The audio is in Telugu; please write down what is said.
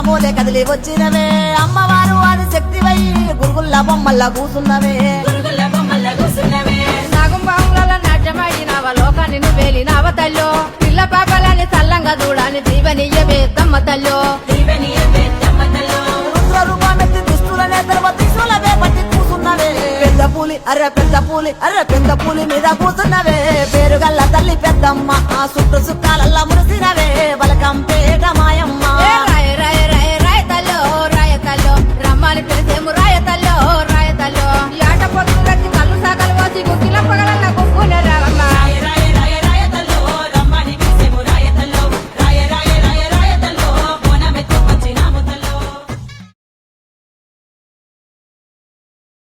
మూలే కదిలి వచ్చినవే అమ్మవారు అది శక్తివై గురుగుల్ల బొమ్మల్ల కూసున్నవే నాగంబావుల నాట్యమాడినావ లోకాన్ని నువ్వు వేలినావ తల్లో పిల్ల పాపలని చల్లంగా చూడాలి దీవెనియ్యవే తమ్మ తల్లో రుద్రరూపమెత్తి దుష్టులనే తర్వాత త్రిశూలవే పట్టి కూసున్నవే పెద్ద పూలి అర్ర పెద్ద పూలి మీద కూసున్నవే పేరుగల్ల తల్లి పెద్దమ్మ ఆ సుట్టు సుక్కాలల్లా మురిసినవే